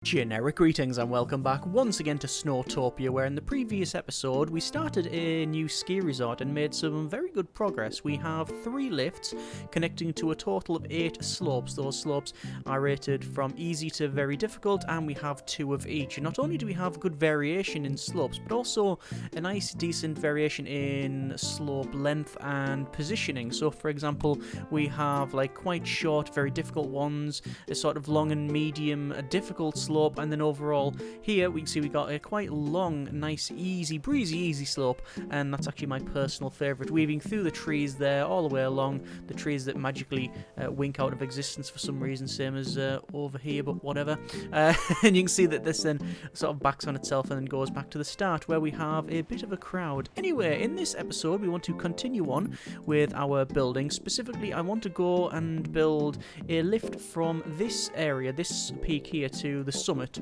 Generic greetings and welcome back once again to Snowtopia, where in the previous episode we started a new ski resort and made some very good progress. We have 3 lifts connecting to a total of 8 slopes. Those slopes are rated from easy to very difficult, and we have 2 of each. And not only do we have good variation in slopes, but also a nice decent variation in slope length and positioning. So for example, we have like quite short, very difficult ones, a sort of long and medium, a difficult slope, and then overall here we can see we got a quite long, nice, easy slope, and that's actually my personal favourite, weaving through the trees there all the way along, the trees that magically wink out of existence for some reason, same as over here, but whatever. And you can see that this then sort of backs on itself and then goes back to the start where we have a bit of a crowd. Anyway, in this episode we want to continue on with our building. Specifically, I want to go and build a lift from this area, this peak here, to the summit,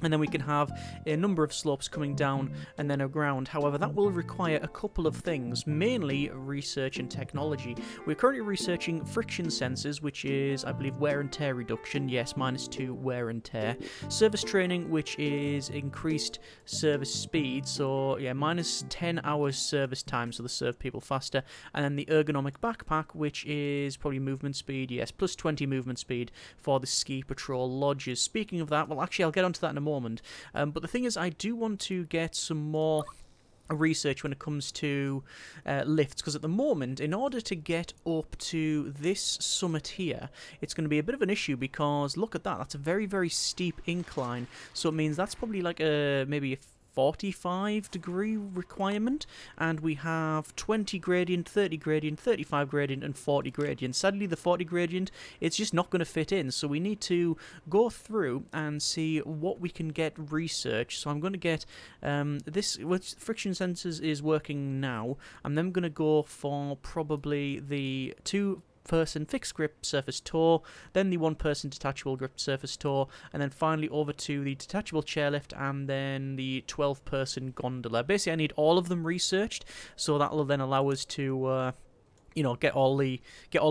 and then we can have a number of slopes coming down and then around. However, that will require a couple of things, mainly research and technology. We're currently researching friction sensors, which is, I believe, wear and tear reduction, yes, -2 wear and tear. Service training, which is increased service speed, so yeah, -10 hours service time, so they serve people faster. And then the ergonomic backpack, which is probably movement speed, yes, +20 movement speed for the ski patrol lodges. Speaking of that, well, actually I'll get onto that in a moment, but the thing is, I do want to get some more research when it comes to lifts, because at the moment, in order to get up to this summit here, it's going to be a bit of an issue, because look at that, that's a very steep incline, so it means that's probably like maybe a 45-degree requirement, and we have 20 gradient, 30 gradient, 35 gradient, and 40 gradient. Sadly, the 40 gradient, it's just not going to fit in, so we need to go through and see what we can get research. So I'm going to get this, which friction sensors is working now. I'm then going to go for probably the 2-person fixed grip surface tour, then the 1-person detachable grip surface tour, and then finally over to the detachable chairlift, and then the 12-person gondola. Basically, I need all of them researched, so that will then allow us to get all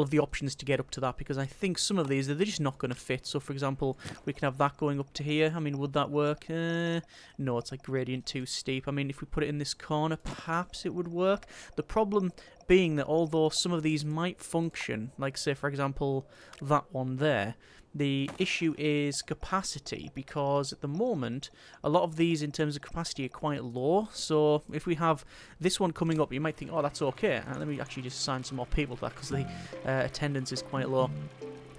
of the options to get up to that, because I think some of these, they're just not going to fit. So for example, we can have that going up to here. I mean, would that work? No, it's like gradient too steep. I mean, if we put it in this corner, perhaps it would work. The problem being that although some of these might function, like say for example that one there, the issue is capacity, because at the moment a lot of these in terms of capacity are quite low. So if we have this one coming up, you might think, oh, that's okay. Let me actually just assign some more people to that, because the attendance is quite low.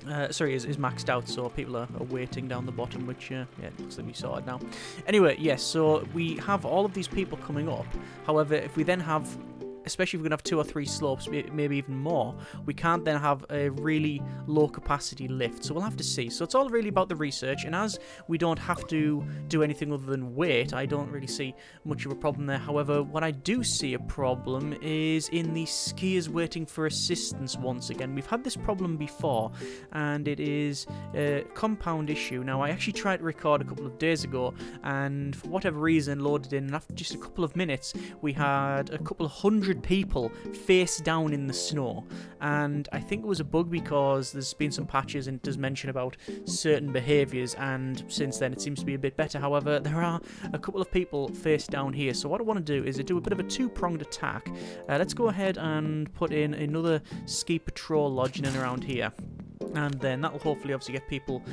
Is maxed out, so people are waiting down the bottom, which, yeah, it looks like we sorted now. Anyway, yes, so we have all of these people coming up. However, if we then have, especially if we're going to have 2 or 3 slopes, maybe even more, we can't then have a really low capacity lift, so we'll have to see. So it's all really about the research, and as we don't have to do anything other than wait, I don't really see much of a problem there. However, what I do see a problem is in the skiers waiting for assistance once again. We've had this problem before, and it is a compound issue. Now, I actually tried to record a couple of days ago, and for whatever reason loaded in, and after just a couple of minutes, we had a couple of hundred people face down in the snow, and I think it was a bug, because there's been some patches and it does mention about certain behaviours, and since then it seems to be a bit better. However, there are a couple of people face down here, so what I want to do is do a bit of a 2-pronged attack. Let's go ahead and put in another ski patrol lodge in and around here, and then that will hopefully obviously get people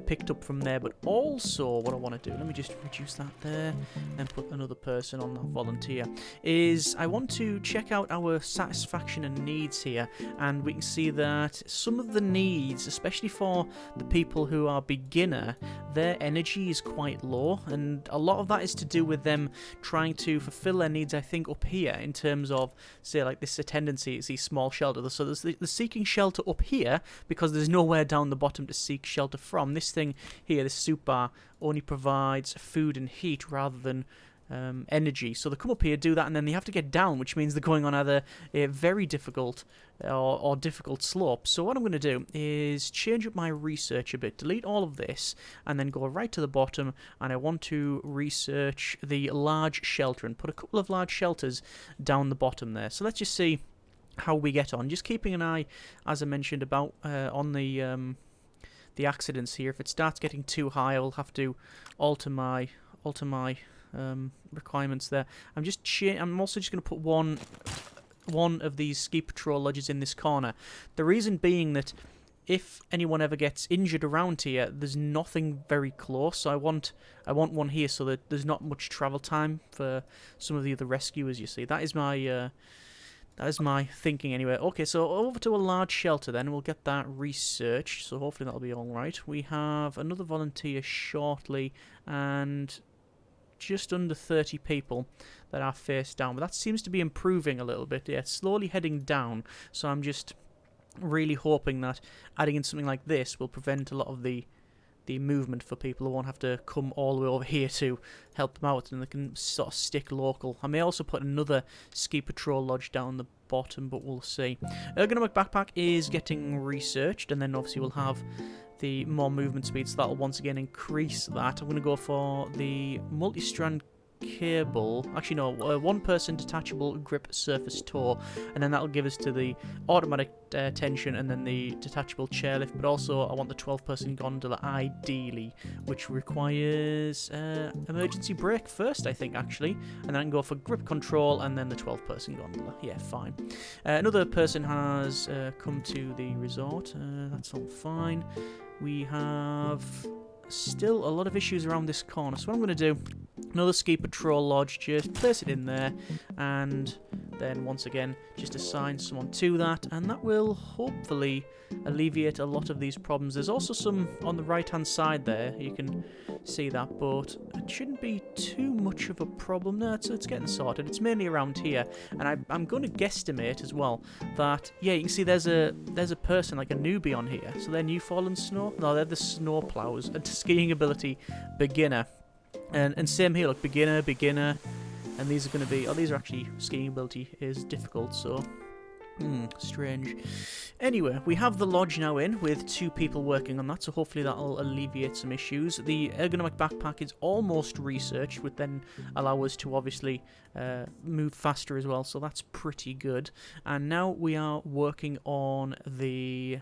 picked up from there. But also what I want to do, let me just reduce that there and put another person on that volunteer, is I want to check out our satisfaction and needs here, and we can see that some of the needs, especially for the people who are beginner, their energy is quite low, and a lot of that is to do with them trying to fulfill their needs, I think, up here in terms of, say, like this attendancy, it's these small shelters. So there's the seeking shelter up here, because there's nowhere down the bottom to seek shelter from. This thing here, this soup bar, only provides food and heat rather than energy. So they come up here, do that, and then they have to get down, which means they're going on either a very difficult or difficult slope. So what I'm going to do is change up my research a bit, delete all of this, and then go right to the bottom, and I want to research the large shelter and put a couple of large shelters down the bottom there. So let's just see how we get on. Just keeping an eye, as I mentioned, about on the accidents here. If it starts getting too high, I'll have to alter my requirements there. I'm also just going to put one of these ski patrol lodges in this corner. The reason being that if anyone ever gets injured around here, there's nothing very close. So I want one here so that there's not much travel time for some of the other rescuers. You see, that is my thinking anyway. Okay, so over to a large shelter then. We'll get that researched. So hopefully that'll be all right. We have another volunteer shortly, and just under 30 people that are face down, but that seems to be improving a little bit. Yeah, it's slowly heading down, so I'm just really hoping that adding in something like this will prevent a lot of the movement for people who won't have to come all the way over here to help them out, and they can sort of stick local. I may also put another ski patrol lodge down the bottom, but we'll see. Ergonomic backpack is getting researched, and then obviously we'll have the more movement speed, so that'll once again increase that. I'm going to go for the multi-strand cable. Actually, no, one-person detachable grip surface tow, and then that'll give us to the automatic tension and then the detachable chairlift. But also, I want the 12-person gondola ideally, which requires emergency brake first, I think, actually, and then I can go for grip control and then the 12-person gondola. Yeah, fine. Another person has come to the resort. That's all fine. We have still a lot of issues around this corner, so what I'm going to do, another ski patrol lodge, just place it in there, and then once again just assign someone to that, and that will hopefully alleviate a lot of these problems. There's also some on the right hand side there, you can see that, but it shouldn't be too much of a problem. No, it's getting sorted. It's mainly around here, and I'm going to guesstimate as well that, yeah, you can see there's a person, like a newbie on here, so they're new fallen snow. No, they're the snow plows. And skiing ability beginner, and same here, look, beginner, and these are going to be, these are actually, skiing ability is difficult, so strange. Anyway, we have the lodge now in with 2 people working on that, so hopefully that'll alleviate some issues. The ergonomic backpack is almost researched, would then allow us to obviously move faster as well, so that's pretty good. And now we are working on the...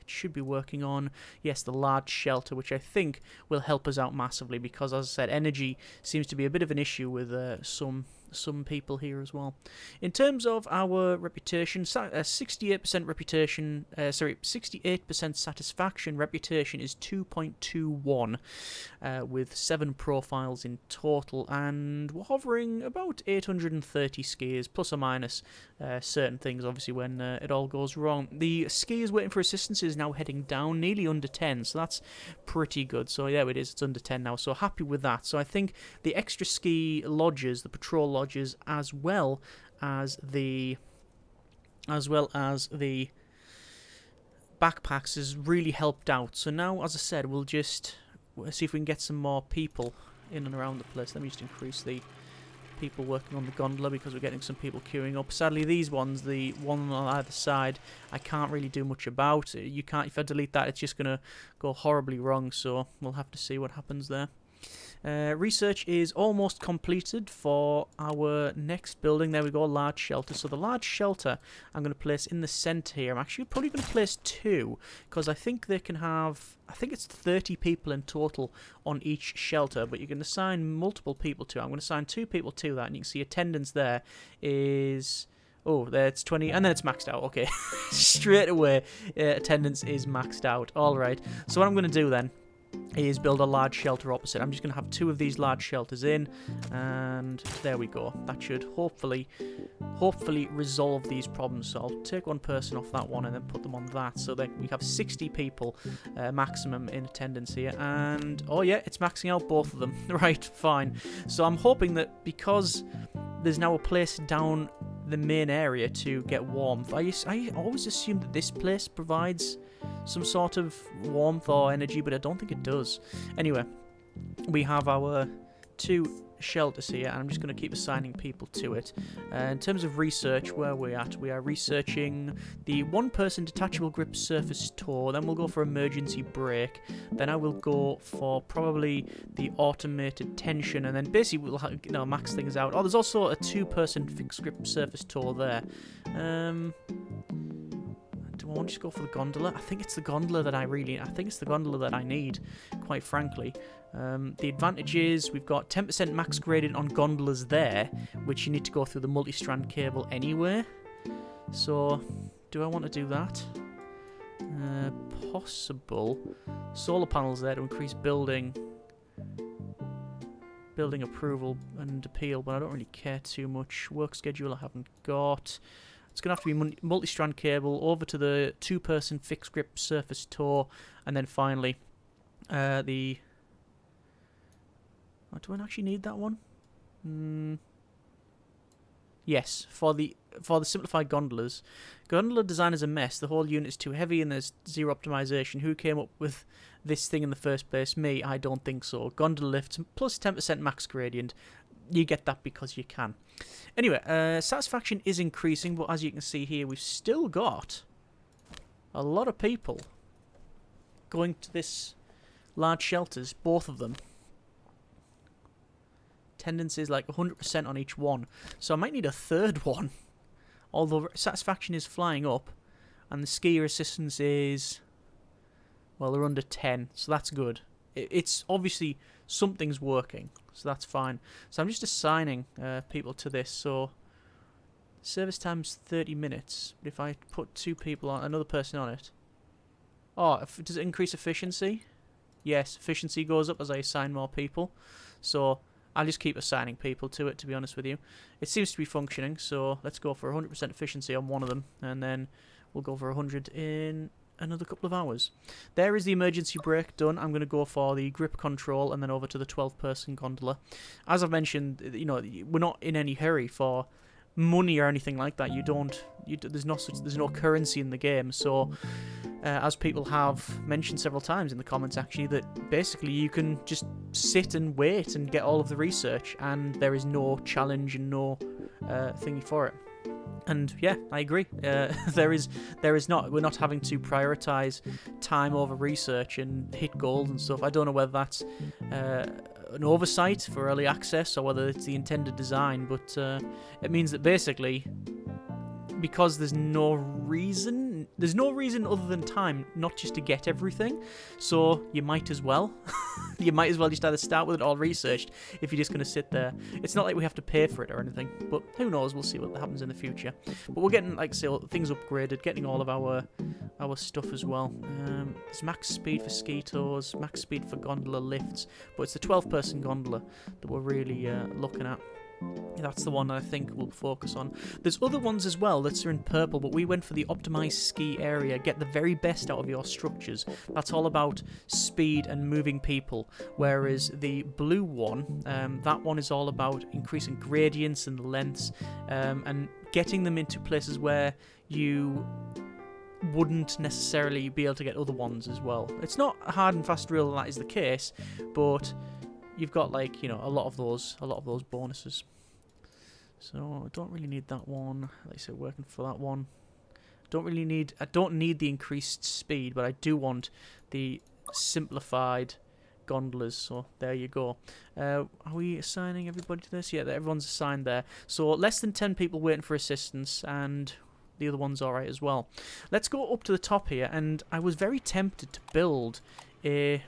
should be working on, yes, the large shelter, which I think will help us out massively, because as I said, energy seems to be a bit of an issue with some people here as well. In terms of our reputation, 68% reputation, 68% satisfaction. Reputation is 2.21, with 7 profiles in total, and we're hovering about 830 skiers, plus or minus certain things, obviously, when it all goes wrong. The skiers waiting for assistance is now heading down, nearly under 10, so that's pretty good. So yeah, it is, it's under 10 now, so happy with that. So I think the extra ski lodges, the patrol lodges, as well as the backpacks has really helped out. So now, as I said, we'll just see if we can get some more people in and around the place. Let me just increase the people working on the gondola, because we're getting some people queuing up. Sadly, these ones, the one on either side, I can't really do much about. You can't, if I delete that, it's just going to go horribly wrong, so we'll have to see what happens there. Research is almost completed for our next building. There we go, large shelter. So the large shelter I'm going to place in the centre here. I'm actually probably going to place 2, because I think they can have, I think it's 30 people in total on each shelter, but you can assign multiple people to it. I'm going to assign 2 people to that, and you can see attendance there is... oh, there it's 20, and then it's maxed out. Okay, straight away, attendance is maxed out. All right, so what I'm going to do then is build a large shelter opposite. I'm just going to have 2 of these large shelters in, and there we go. That should hopefully resolve these problems. So I'll take 1 person off that one and then put them on that, so that we have 60 people maximum in attendance here. And oh yeah, it's maxing out both of them. Right, fine. So I'm hoping that because there's now a place down the main area to get warmth, I always assume that this place provides some sort of warmth or energy, but I don't think it does. Anyway, we have our 2 shelters here, and I'm just going to keep assigning people to it. In terms of research, where we're at, we are researching the 1-person detachable grip surface tow, then we'll go for emergency brake, then I will go for probably the automated tension, and then basically we'll max things out. Oh, there's also a 2-person fixed grip surface tow there. I do I want to just go for the gondola? I think it's the gondola that I need, quite frankly. The advantage is we've got 10% max gradient on gondolas there, which you need to go through the multi-strand cable anyway. So, do I want to do that? Possible. Solar panels there to increase building approval and appeal, but I don't really care too much. Work schedule I haven't got. It's going to have to be multi-strand cable over to the 2-person fixed grip surface tow, and then finally the... Oh, do I actually need that one? Yes, for the simplified gondolas. Gondola design is a mess. The whole unit is too heavy and there's zero optimization. Who came up with this thing in the first place? Me? I don't think so. Gondola lifts plus 10% max gradient. You get that because you can. Anyway, satisfaction is increasing, but as you can see here, we've still got a lot of people going to this large shelters, both of them. Attendance is like 100% on each one, so I might need a third one. Although satisfaction is flying up, and the skier assistance is, well, they're under 10, so that's good. It's obviously something's working, so that's fine. So I'm just assigning people to this. So service time's 30 minutes. But if I put 2 people on, another person on it, does it increase efficiency? Yes, efficiency goes up as I assign more people. So I'll just keep assigning people to it, to be honest with you. It seems to be functioning, so let's go for 100% efficiency on one of them, and then we'll go for 100 in another couple of hours. There is the emergency brake done. I'm going to go for the grip control and then over to the 12-person gondola. As I've mentioned, you know, we're not in any hurry for money or anything like that. There's no currency in the game, so as people have mentioned several times in the comments actually, that basically you can just sit and wait and get all of the research, and there is no challenge and no thingy for it. And yeah, I agree. There is not. We're not having to prioritize time over research and hit goals and stuff. I don't know whether that's an oversight for early access or whether it's the intended design, but it means that basically, because there's no reason other than time not just to get everything, so you might as well. You might as well just either start with it all researched if you're just going to sit there. It's not like we have to pay for it or anything, but who knows, we'll see what happens in the future. But we're getting, like I say, things upgraded, getting all of our stuff as well. There's max speed for ski tours, max speed for gondola lifts, but it's the 12-person gondola that we're really looking at. That's the one I think we'll focus on. There's other ones as well that are in purple, but we went for the optimized ski area. Get the very best out of your structures. That's all about speed and moving people. Whereas the blue one, that one is all about increasing gradients and lengths, and getting them into places where you wouldn't necessarily be able to get other ones as well. It's not a hard and fast rule that is the case, but you've got, like, you know, a lot of those bonuses. So I don't really need that one. Like I said, working for that one. I don't need the increased speed, but I do want the simplified gondolas. So there you go. Are we assigning everybody to this? Yeah, everyone's assigned there. So less than 10 people waiting for assistance, and the other one's alright as well. Let's go up to the top here, and I was very tempted to build a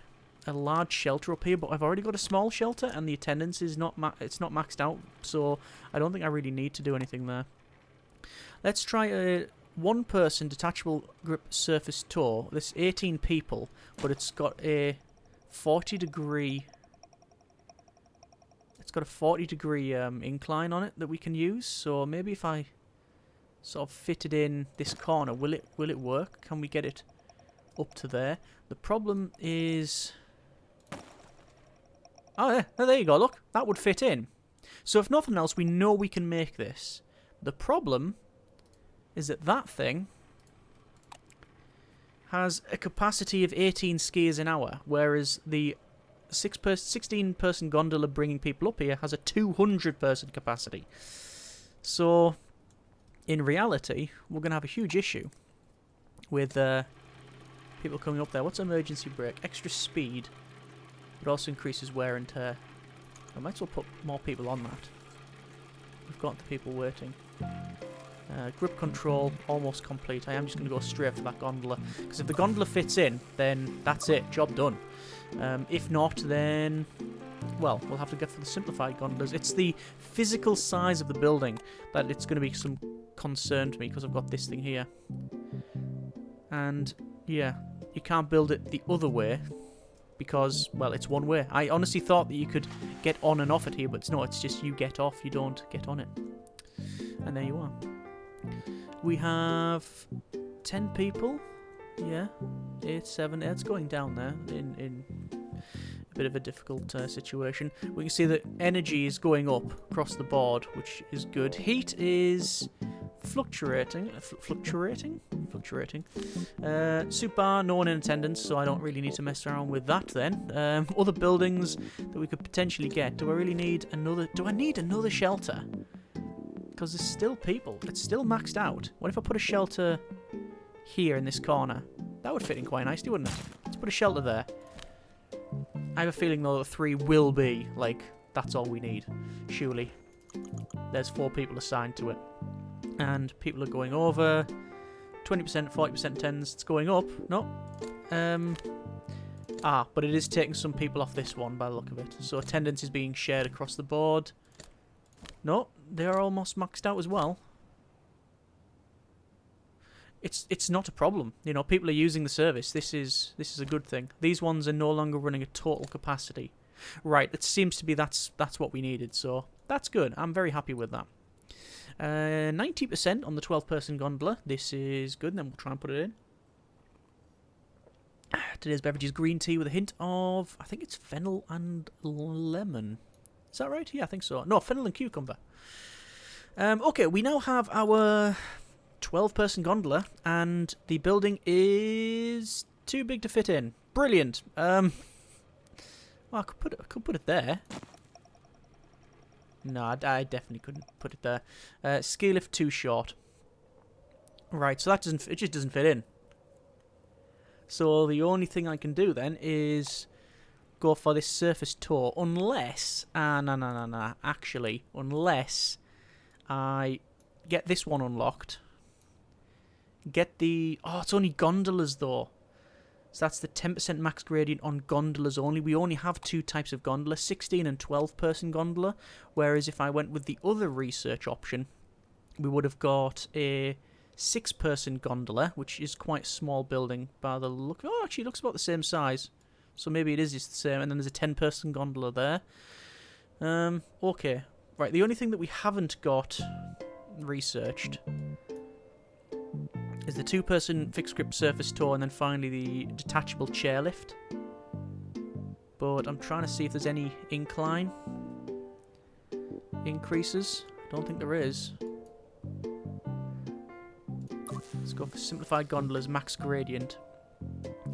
large shelter up here, but I've already got a small shelter and the attendance is not maxed out, so I don't think I really need to do anything there. Let's try a 1-person detachable grip surface tow. This 18 people, but it's got a 40-degree incline on it that we can use. So maybe if I sort of fit it in this corner, will it work? Can we get it up to there? The problem is, oh yeah, there you go, look, that would fit in. So if nothing else, we know we can make this. The problem is that that thing has a capacity of 18 skiers an hour, whereas the 16-person gondola bringing people up here has a 200-person capacity. So in reality, we're going to have a huge issue with people coming up there. What's emergency brake? Extra speed, but also increases wear and tear. I might as well put more people on that. We've got the people waiting. Grip control, almost complete. I am just going to go straight for that gondola. Because if the gondola fits in, then that's it. Job done. If not, then... well, we'll have to go for the simplified gondolas. It's the physical size of the building that it's going to be some concern to me, because I've got this thing here. And, yeah, you can't build it the other way because, well, it's one way. I honestly thought that you could get on and off it here, but it's not. It's just you get off, you don't get on it. And there you are. We have 10 people. Yeah, 8, 7. It's going down there in a bit of a difficult situation. We can see that energy is going up across the board, which is good. Heat is fluctuating. Super, no one in attendance, so I don't really need to mess around with that then. Other buildings that we could potentially get. Do I really need another... do I need another shelter? Because there's still people. It's still maxed out. What if I put a shelter here in this corner? That would fit in quite nicely, wouldn't it? Let's put a shelter there. I have a feeling, though, that 3 will be, like, that's all we need. Surely. There's 4 people assigned to it. And people are going over. 20%, 40% attendance. It's going up. No. But it is taking some people off this one by the look of it. So attendance is being shared across the board. No, they're almost maxed out as well. It's not a problem. You know, people are using the service. This is a good thing. These ones are no longer running at total capacity. Right, it seems to be that's what we needed, so that's good. I'm very happy with that. 90% on the 12-person gondola. This is good, and then we'll try and put it in. Today's beverage is green tea with a hint of, I think it's fennel and lemon. Is that right? Yeah, I think so. No, fennel and cucumber. Okay, we now have our 12-person gondola, and the building is too big to fit in. Brilliant. Well, I could put it there. No, I definitely couldn't put it there. Ski lift too short. Right, so it just doesn't fit in. So the only thing I can do then is go for this surface tour, unless... actually, unless I get this one unlocked. Get the... oh, it's only gondolas, though. So that's the 10% max gradient on gondolas only. We only have 2 types of gondola, 16 and 12-person gondola. Whereas if I went with the other research option, we would have got a 6-person gondola, which is quite a small building by the look... oh, actually, it looks about the same size. So maybe it is just the same. And then there's a 10-person gondola there. Okay. Right, the only thing that we haven't got researched is the 2-person fixed grip surface tour, and then finally the detachable chairlift. But I'm trying to see if there's any incline increases. I don't think there is. Let's go for simplified gondolas, max gradient,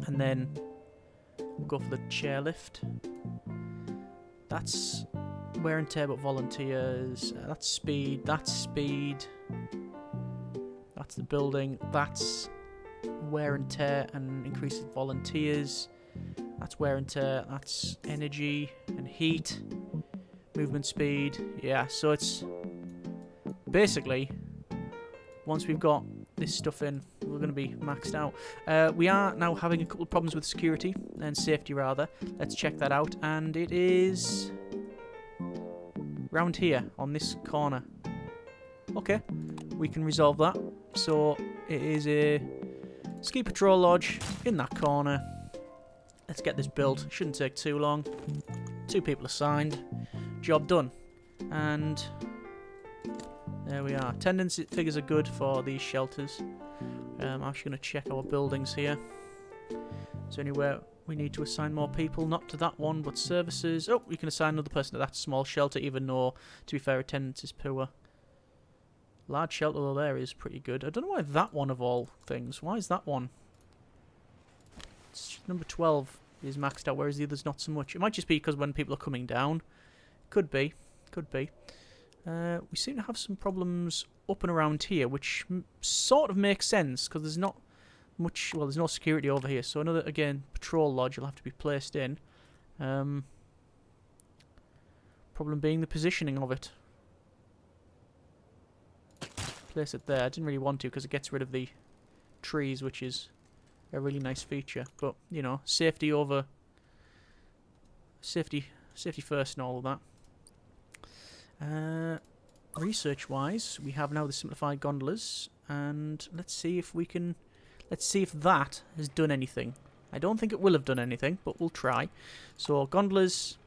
and then we'll go for the chairlift. That's wear and tear but volunteers. That's speed. That's speed. That's the building. That's wear and tear and increases volunteers. That's wear and tear. That's energy and heat. Movement speed. Yeah, so it's basically, once we've got this stuff in, we're going to be maxed out. We are now having a couple of problems with security and safety, rather. Let's check that out. And it is round here on this corner. Okay, we can resolve that. So it is a ski patrol lodge in that corner. Let's get this built. Shouldn't take too long. 2 people assigned. Job done. And there we are. Attendance figures are good for these shelters. I'm actually going to check our buildings here. Is there anywhere we need to assign more people? Not to that one, but services. Oh, we can assign another person to that small shelter, even though, to be fair, attendance is poor. Large shelter, though, there is pretty good. I don't know why that one, of all things. Why is that one? It's number 12 is maxed out, whereas the others not so much. It might just be because when people are coming down. Could be. Could be. We seem to have some problems up and around here, which sort of makes sense, because there's not much... well, there's no security over here. So another, again, patrol lodge will have to be placed in. Problem being the positioning of it. place it there. I didn't really want to because it gets rid of the trees, which is a really nice feature. But, you know, safety over... Safety first and all of that. Research-wise, we have now the simplified gondolas. And let's see if we can... Let's see if that has done anything. I don't think it will have done anything, but we'll try. So, gondolas...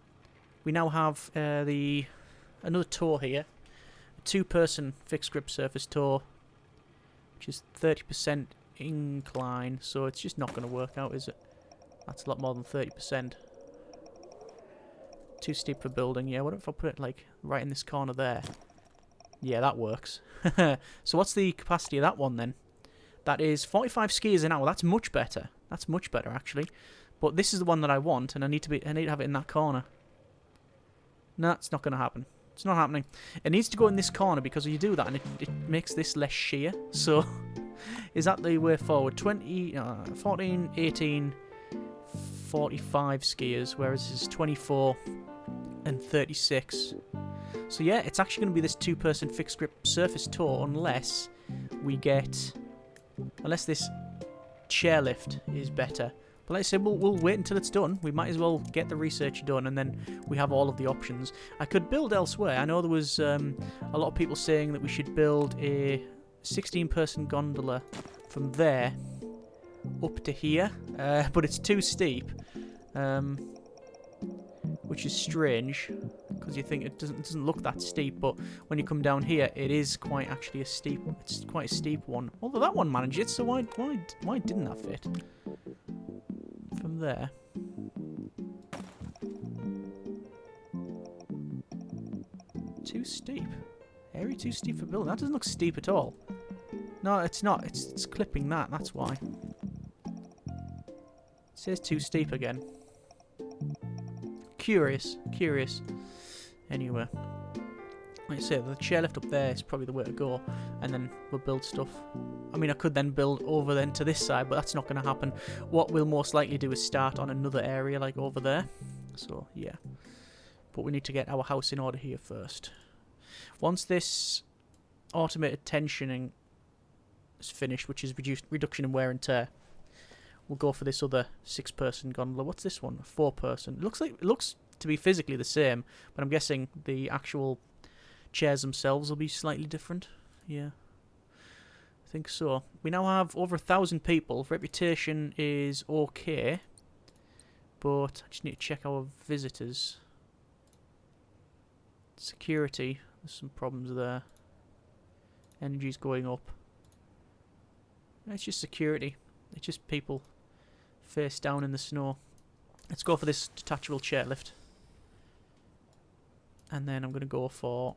We now have another tour here. A 2-person fixed grip surface tour, which is 30% incline, so it's just not going to work out, is it? That's a lot more than 30%. Too steep for building. Yeah, what if I put it like right in this corner there? Yeah, that works. So what's the capacity of that one then? That is 45 skiers an hour. That's much better. That's much better actually. But this is the one that I want, and I need to have it in that corner. No, it's not going to happen. It's not happening. It needs to go in this corner because you do that and it makes this less sheer. So, is that the way forward? 14, 18, 45 skiers, whereas this is 24 and 36. So yeah, it's actually going to be this 2-person fixed grip surface tour unless we get... Unless this chairlift is better. But like I said, we'll wait until it's done. We might as well get the research done, and then we have all of the options. I could build elsewhere. I know there was a lot of people saying that we should build a 16-person gondola from there up to here, but it's too steep, which is strange because you think it doesn't look that steep, but when you come down here, it is quite actually a steep. It's quite a steep one. Although that one managed it, so why didn't that fit? From there. Too steep. Area too steep for building. That doesn't look steep at all. No, it's not. It's clipping that. That's why. It says too steep again. Curious. Anyway. Like I say, the chairlift up there is probably the way to go, and then we'll build stuff. I mean, I could then build over then to this side, but that's not going to happen. What we'll most likely do is start on another area, like over there. So, yeah. But we need to get our house in order here first. Once this automated tensioning is finished, which is reduction in wear and tear, we'll go for this other 6-person gondola. What's this one? A 4-person. It looks to be physically the same, but I'm guessing the actual chairs themselves will be slightly different. Yeah, I think so. We now have over 1,000 people. Reputation is okay, but I just need to check our visitors. Security, there's some problems there. Energy's going up. It's just security. It's just people face down in the snow. Let's go for this detachable chairlift. And then I'm going to go for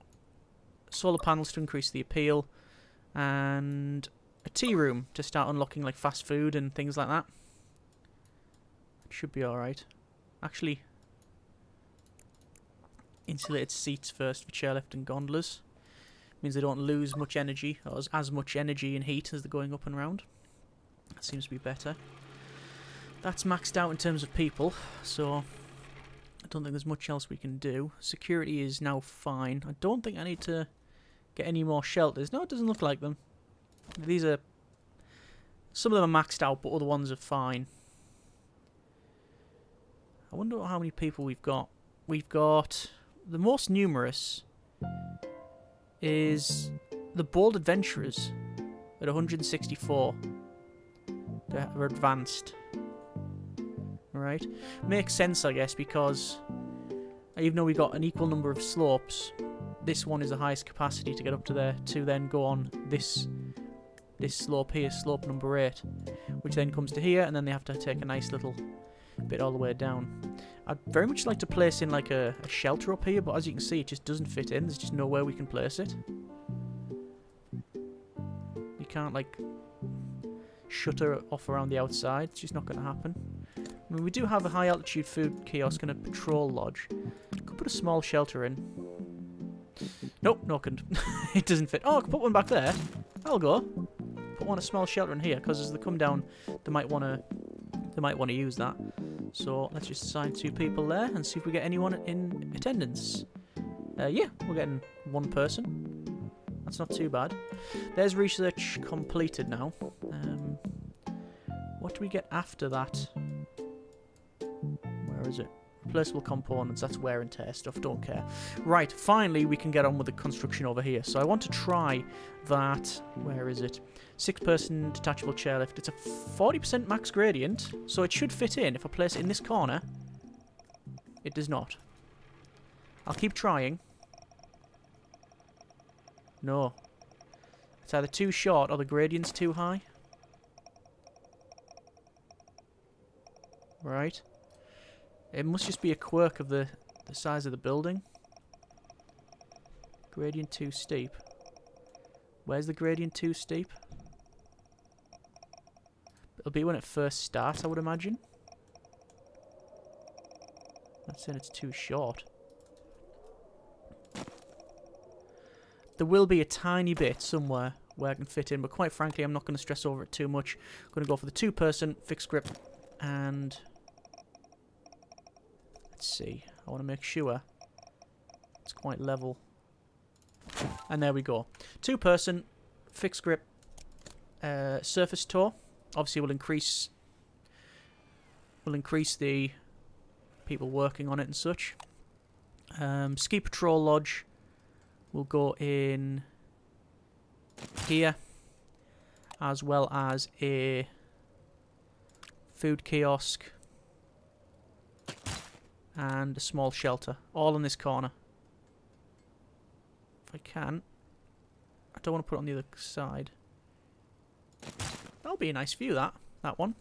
solar panels to increase the appeal, and a tea room to start unlocking like fast food and things like that. It should be alright. Actually, insulated seats first for chairlift and gondolas. Means they don't lose much energy, or as much energy and heat as they're going up and round. That seems to be better. That's maxed out in terms of people, so I don't think there's much else we can do. Security is now fine. I don't think I need to get any more shelters. No, it doesn't look like them. These are... Some of them are maxed out, but other ones are fine. I wonder how many people we've got. We've got... The most numerous is the Bold Adventurers at 164. They're advanced. Right? Makes sense, I guess, because even though we've got an equal number of slopes, this one is the highest capacity to get up to there to then go on this slope here, slope number 8, which then comes to here, and then they have to take a nice little bit all the way down. I'd very much like to place in like a shelter up here, but as you can see, it just doesn't fit in. There's just nowhere we can place it. You can't like shutter off around the outside. It's just not going to happen. I mean, we do have a high altitude food kiosk and a patrol lodge. Could put a small shelter in. Nope, no, couldn't. It doesn't fit. Oh, I could put one back there. I'll go. Put a small shelter in here, because as they come down, they might want to use that. So let's just assign 2 people there and see if we get anyone in attendance. Yeah, we're getting 1 person. That's not too bad. There's research completed now. What do we get after that? Where is it? Replaceable components, that's wear and tear stuff, don't care. Right, finally we can get on with the construction over here. So I want to try that, where is it? 6-person detachable chairlift. It's a 40% max gradient, so it should fit in. If I place it in this corner, it does not. I'll keep trying. No. It's either too short or the gradient's too high. Right. It must just be a quirk of the size of the building. Gradient too steep. Where's the gradient too steep? It'll be when it first starts, I would imagine. That's saying it's too short. There will be a tiny bit somewhere where I can fit in, but quite frankly, I'm not going to stress over it too much. I'm going to go for the 2-person fixed grip, and let's see. I want to make sure it's quite level. And there we go. 2-person fixed grip surface tour. Obviously, will increase the people working on it and such. Ski patrol lodge will go in here, as well as a food kiosk and a small shelter, all in this corner. If I can, I don't want to put it on the other side. That'll be a nice view, that one.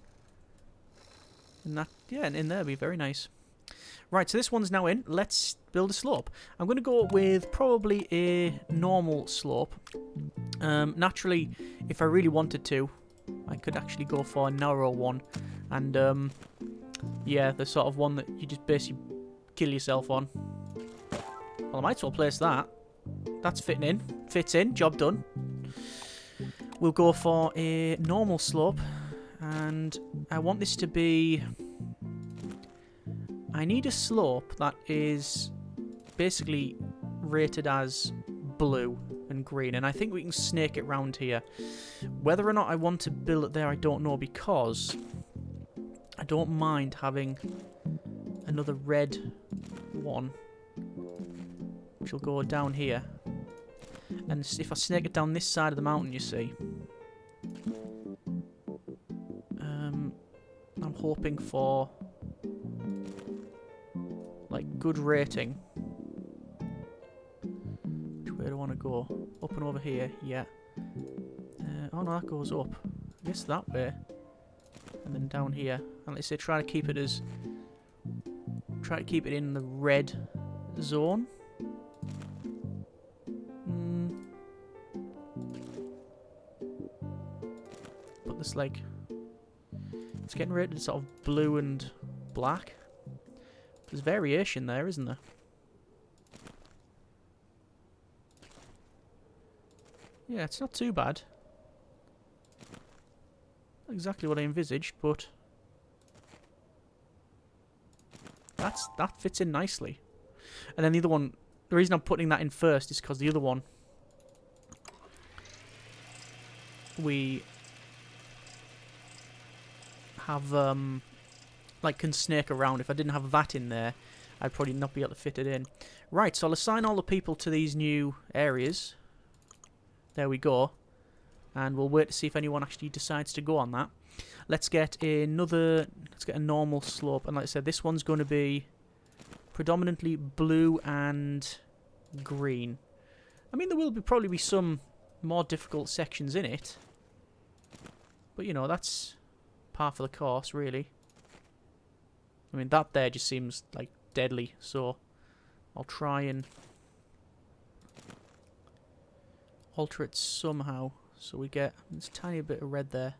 And that, yeah, in there, be very nice. Right, so this one's now in. Let's build a slope. I'm going to go with probably a normal slope. Naturally, if I really wanted to, I could actually go for a narrow one. And, yeah, the sort of one that you just basically kill yourself on. Well, I might as well place that. That's fitting in. Fits in. Job done. We'll go for a normal slope. And I want this to be... I need a slope that is basically rated as blue and green, and I think we can snake it round here. Whether or not I want to build it there, I don't know, because I don't mind having another red one, which will go down here. And if I snake it down this side of the mountain, you see, I'm hoping for like good rating. Which way do I want to go? Up and over here, yeah. Oh no, that goes up. I guess that way. And then down here. And let's say try to keep it in the red zone. But this like it's getting rated sort of blue and black. There's variation there, isn't there? Yeah, it's not too bad. Not exactly what I envisaged, but that fits in nicely. And then the other one, the reason I'm putting that in first is because the other one we have like can snake around. If I didn't have that in there, I'd probably not be able to fit it in. Right, so I'll assign all the people to these new areas. There we go. And we'll wait to see if anyone actually decides to go on that. Let's get a normal slope. And like I said, this one's going to be predominantly blue and green. I mean, there will probably be some more difficult sections in it. But, you know, that's par for the course, really. I mean, that there just seems, like, deadly. So, I'll try and alter it somehow. So we get this tiny bit of red there.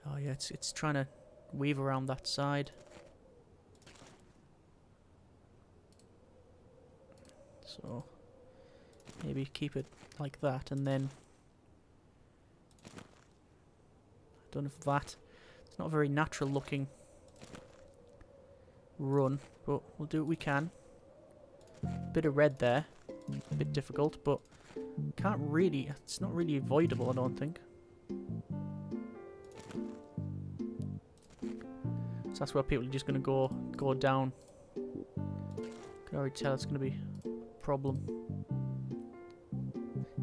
Oh, yeah, it's trying to weave around that side. So, maybe keep it like that, and then I don't know if that... It's not a very natural looking run, but we'll do what we can. Bit of red there. A bit difficult, but can't really... It's not really avoidable, I don't think. So that's where people are just going to go down. Can already tell it's going to be a problem.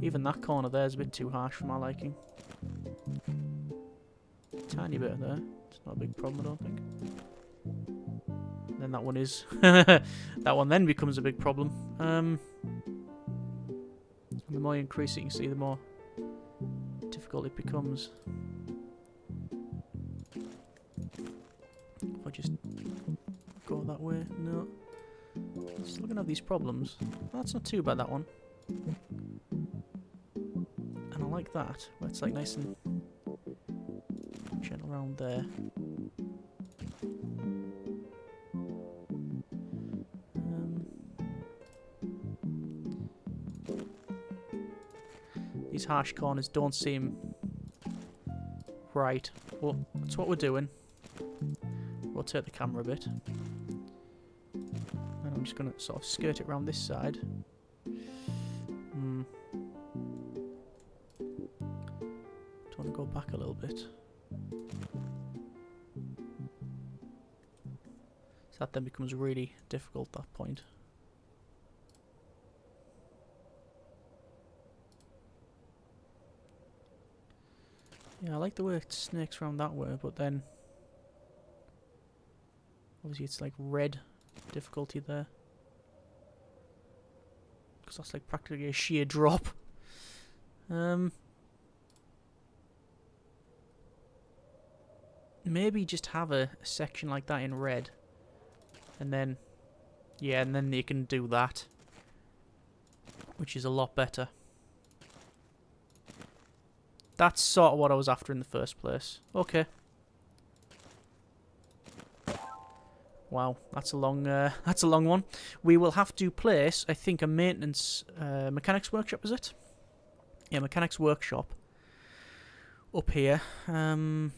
Even that corner there is a bit too harsh for my liking. Tiny bit there. It's not a big problem, I don't think. Then that one is. That one then becomes a big problem. The more you increase it, you can see the more difficult it becomes. If I just go that way, no. Still gonna have these problems. Well, that's not too bad, that one. And I like that, where it's like nice and gentle around there. These harsh corners don't seem right. Well, that's what we're doing. Rotate the camera a bit. And I'm just going to sort of skirt it around this side. Don't want to go back a little bit. So that then becomes really difficult at that point. Yeah, I like the way it snakes around that way, but then obviously it's like red difficulty there. Because that's like practically a sheer drop. Maybe just have a section like that in red. And then, yeah, and then you can do that. Which is a lot better. That's sort of what I was after in the first place. Okay. Wow, that's a long one. We will have to place, I think, a maintenance mechanics workshop. Is it? Yeah, mechanics workshop up here. And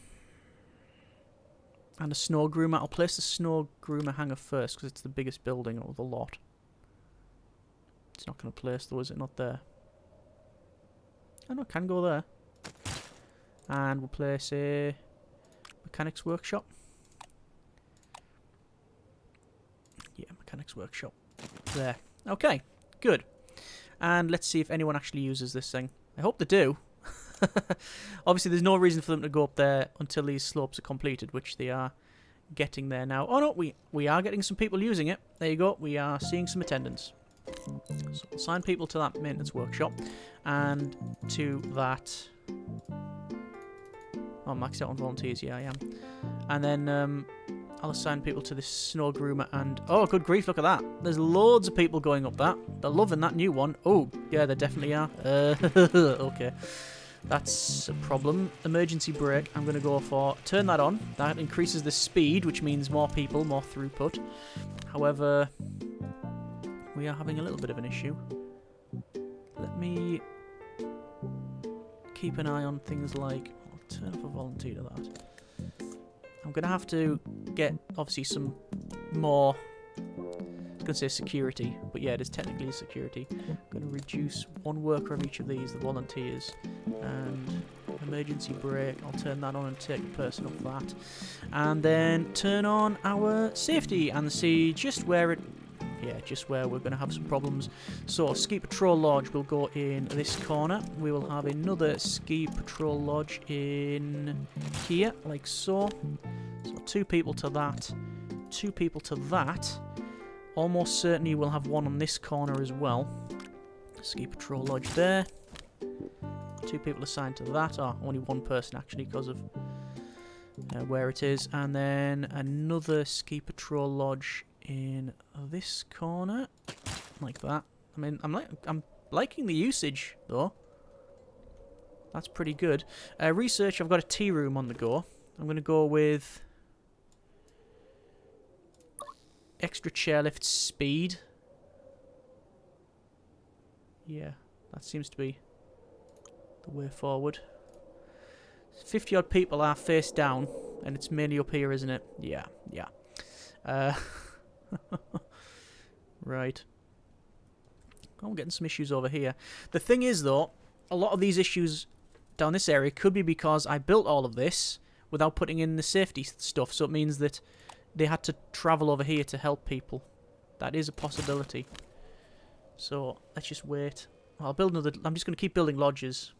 a snow groomer. I'll place the snow groomer hangar first because it's the biggest building of the lot. It's not going to place though, is it? Not there. Oh no, it can go there. And we'll place a mechanics workshop. Yeah, mechanics workshop. There. Okay, good. And let's see if anyone actually uses this thing. I hope they do. Obviously, there's no reason for them to go up there until these slopes are completed, which they are getting there now. Oh no, we are getting some people using it. There you go. We are seeing some attendance. So we'll assign people to that maintenance workshop and to that. Oh, I'm maxed out on volunteers. Yeah, I am. And then I'll assign people to this snow groomer and... Oh, good grief, look at that. There's loads of people going up that. They're loving that new one. Oh, yeah, they definitely are. Okay. That's a problem. Emergency brake, I'm going to go for... Turn that on. That increases the speed, which means more people, more throughput. However, we are having a little bit of an issue. Let me keep an eye on things like... I'll turn off a volunteer to that. I'm going to have to get, obviously, some more... I was going to say security, but yeah, it is technically security. I'm going to reduce one worker of each of these, the volunteers, and emergency brake. I'll turn that on and take a person off that. And then turn on our safety and see just where it... Yeah, just where we're going to have some problems. So, ski patrol lodge will go in this corner. We will have another ski patrol lodge in here, like so. So, 2 people to that, 2 people to that. Almost certainly we'll have one on this corner as well. Ski patrol lodge there. 2 people assigned to that. Oh, only 1 person actually because of where it is. And then another ski patrol lodge in this corner, like that. I mean, I'm liking the usage though. That's pretty good. Research. I've got a tea room on the go. I'm going to go with extra chairlift speed. Yeah, that seems to be the way forward. 50 odd people are face down, and it's mainly up here, isn't it? Yeah, yeah. Right. I'm getting some issues over here. The thing is, though, a lot of these issues down this area could be because I built all of this without putting in the safety stuff, so it means that they had to travel over here to help people. That is a possibility. So, let's just wait. I'll build another... I'm just going to keep building lodges,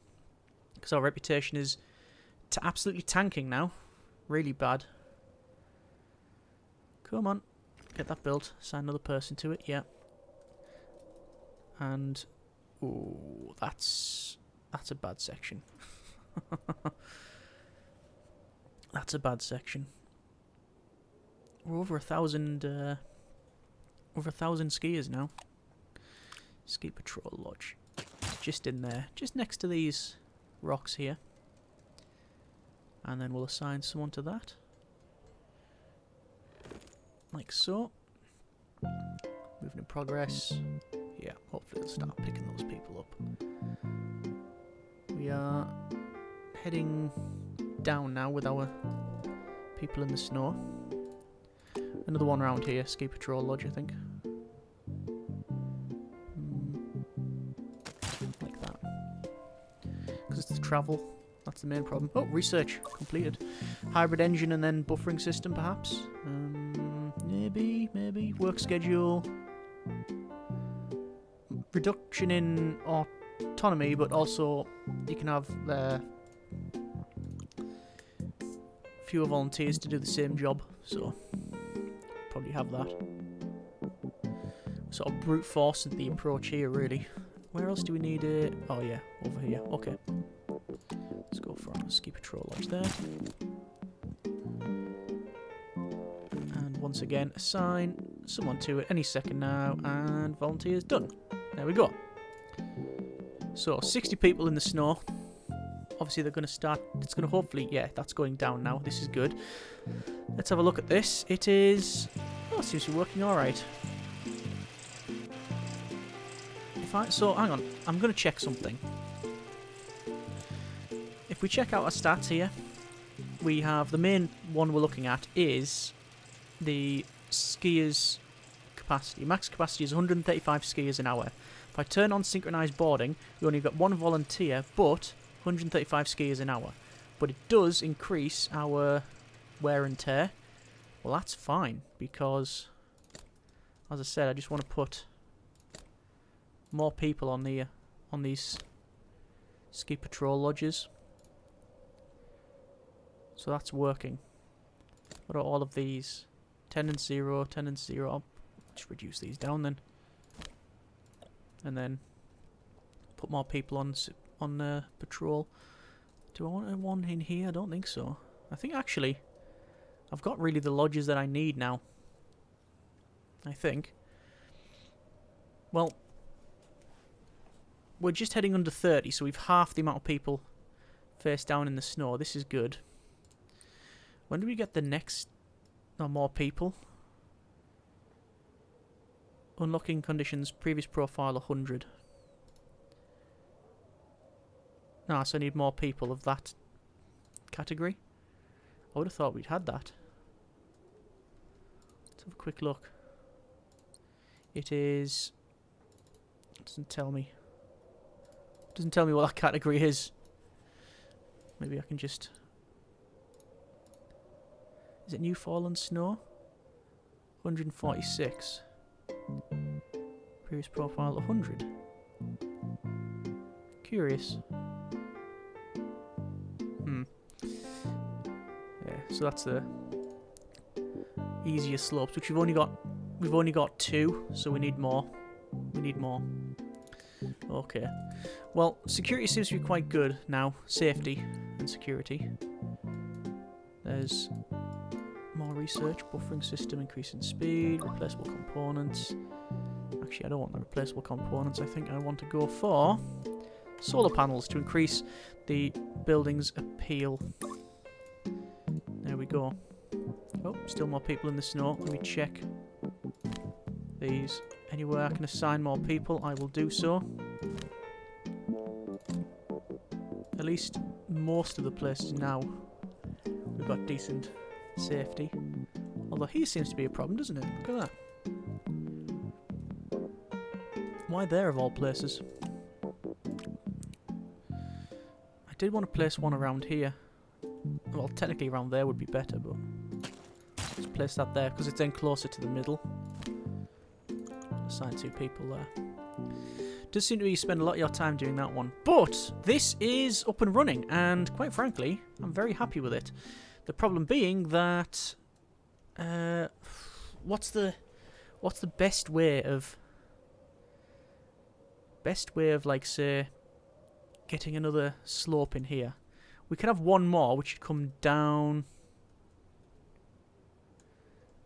because our reputation is absolutely tanking now. Really bad. Come on. Get that built. Assign another person to it. Yeah. And... ooh, that's a bad section. That's a bad section. We're over 1,000 skiers now. Ski Patrol Lodge. Just in there. Just next to these rocks here. And then we'll assign someone to that. Like so. Moving in progress. Yeah, hopefully they'll start picking those people up. We are heading down now with our people in the snow. Another one around here, Ski Patrol Lodge, I think. Like that. Because it's the travel. That's the main problem. Oh, research completed. Hybrid engine and then buffering system, perhaps. Maybe. Work schedule. Reduction in autonomy, but also you can have fewer volunteers to do the same job. So, probably have that. Sort of brute force the approach here, really. Where else do we need it? Oh, yeah, over here. Okay. Let's go for a Ski Patrol Lodge there. And once again, assign someone to it any second now, and volunteers done. There we go. So, 60 people in the snow. Obviously, they're going to start... it's going to hopefully... yeah, that's going down now. This is good. Let's have a look at this. It is... oh, it seems to be working alright. So, hang on. I'm going to check something. If we check out our stats here, we have... the main one we're looking at is the skiers' capacity. Max capacity is 135 skiers an hour. If I turn on synchronized boarding, we only got one volunteer, but 135 skiers an hour. But it does increase our wear and tear. Well, that's fine, because, as I said, I just want to put more people on these Ski Patrol Lodges. So that's working. What are all of these? 10 and 0, 10 and 0. I'll just reduce these down then. And then put more people on patrol. Do I want one in here? I don't think so. I think actually I've got really the lodges that I need now. I think. Well, we're just heading under 30, so we've half the amount of people face down in the snow. This is good. When do we get the next... no, more people? Unlocking conditions, previous profile 100. No, so I need more people of that category. I would have thought we'd had that. Let's have a quick look. It is... it doesn't tell me. It doesn't tell me what that category is. Maybe I can just... is it new fallen snow? 146. Previous profile 100. Curious. Yeah, so that's the easier slopes, which we've only got 2, so we need more. Okay. Well, security seems to be quite good now. Safety and security. There's more research, buffering system, increasing speed, replaceable components. Actually, I don't want the replaceable components. I think I want to go for solar panels to increase the building's appeal. There we go. Oh, still more people in the snow. Let me check these. Anywhere I can assign more people, I will do so. At least most of the places now we've got decent safety. Although here seems to be a problem, doesn't it? Look at that. Why there of all places? I did want to place one around here. Well, technically around there would be better, but let's place that there because it's then closer to the middle. Assign 2 people there. Does seem to be you spend a lot of your time doing that one, but this is up and running, and quite frankly, I'm very happy with it. The problem being that what's the best way of like say getting another slope in here? We could have one more which would come down.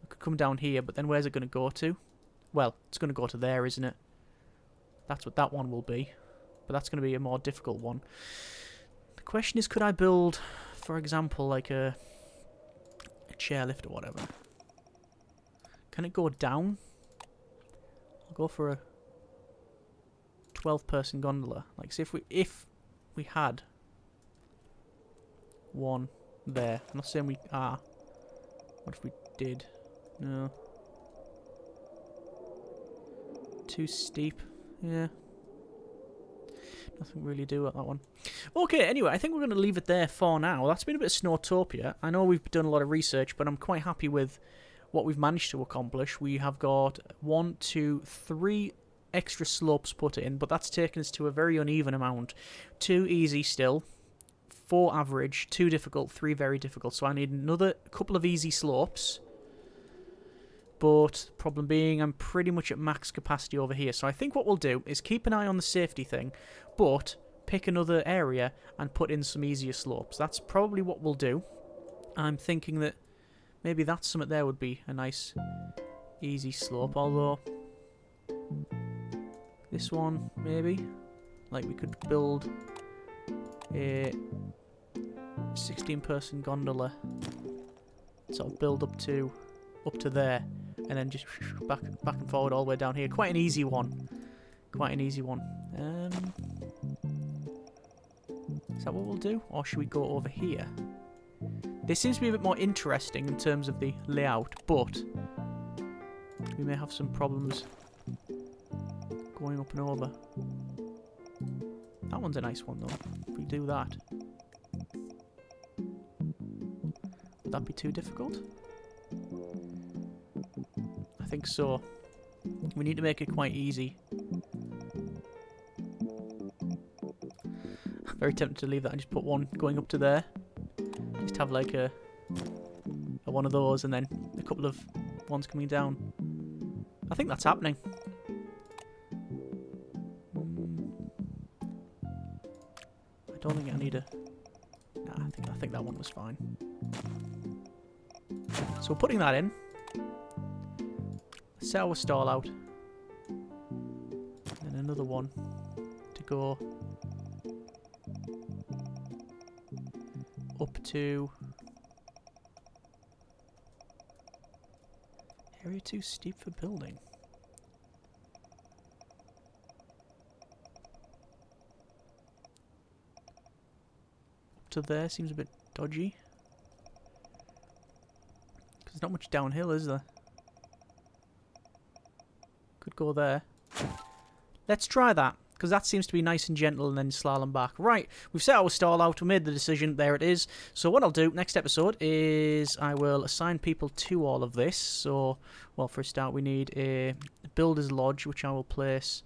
It could come down here, but then where's it going to go to? Well, it's going to go to there, isn't it? That's what that one will be. But that's going to be a more difficult one. The question is, could I build, for example, like a chairlift or whatever? Can it go down? I'll go for a 12-person gondola. Like, see if we had one there. I'm not saying we are. What if we did? No. Too steep. Yeah. Nothing really to do with that one. Okay, anyway, I think we're going to leave it there for now. That's been a bit of Snowtopia. I know we've done a lot of research, but I'm quite happy with what we've managed to accomplish. We have got 1, 2, 3 extra slopes put in, but that's taken us to a very uneven amount. 2 easy still, 4 average, 2 difficult, 3 very difficult. So I need another couple of easy slopes. But the problem being I'm pretty much at max capacity over here. So I think what we'll do is keep an eye on the safety thing, but pick another area and put in some easier slopes. That's probably what we'll do. I'm thinking that maybe that summit there would be a nice easy slope, although this one maybe, like we could build a 16-person gondola, sort of build up to there, and then just back and forward all the way down here. Quite an easy one. Quite an easy one. Is that what we'll do? Or should we go over here? This seems to be a bit more interesting in terms of the layout, but we may have some problems going up and over. That one's a nice one though. If we do that, would that be too difficult? I think so. We need to make it quite easy. I'm very tempted to leave that and just put one going up to there. Just have like a one of those and then a couple of ones coming down. I think that's happening. I don't think I need a... Nah, I think that one was fine. So we're putting that in. Set our stall out. And another one to go up to... Area too steep for building. Up to there seems a bit dodgy. Because there's not much downhill, is there? Could go there. Let's try that, because that seems to be nice and gentle and then slalom back. Right, we've set our stall out, we made the decision, there it is. So what I'll do next episode is I will assign people to all of this. So, well, for a start we need a builder's lodge, which I will place.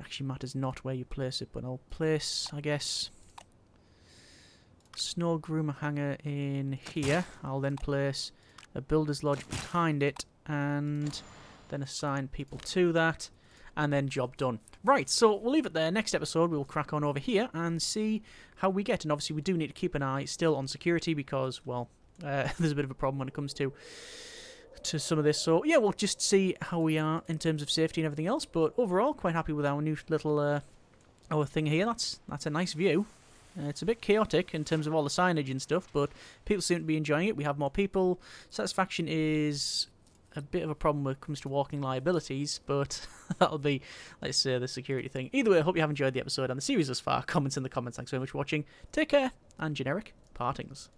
Actually matters not where you place it, but I'll place, I guess, snow groomer hanger in here. I'll then place a builder's lodge behind it and then assign people to that, and then job done. Right, so we'll leave it there. Next episode, we'll crack on over here and see how we get. And obviously, we do need to keep an eye still on security because, well, there's a bit of a problem when it comes to some of this. So, yeah, we'll just see how we are in terms of safety and everything else. But overall, quite happy with our new little our thing here. That's a nice view. It's a bit chaotic in terms of all the signage and stuff, but people seem to be enjoying it. We have more people. Satisfaction is a bit of a problem when it comes to walking liabilities, but that'll be, let's say, the security thing. Either way, I hope you have enjoyed the episode and the series thus far. Comments in the comments. Thanks very much for watching. Take care, and generic partings.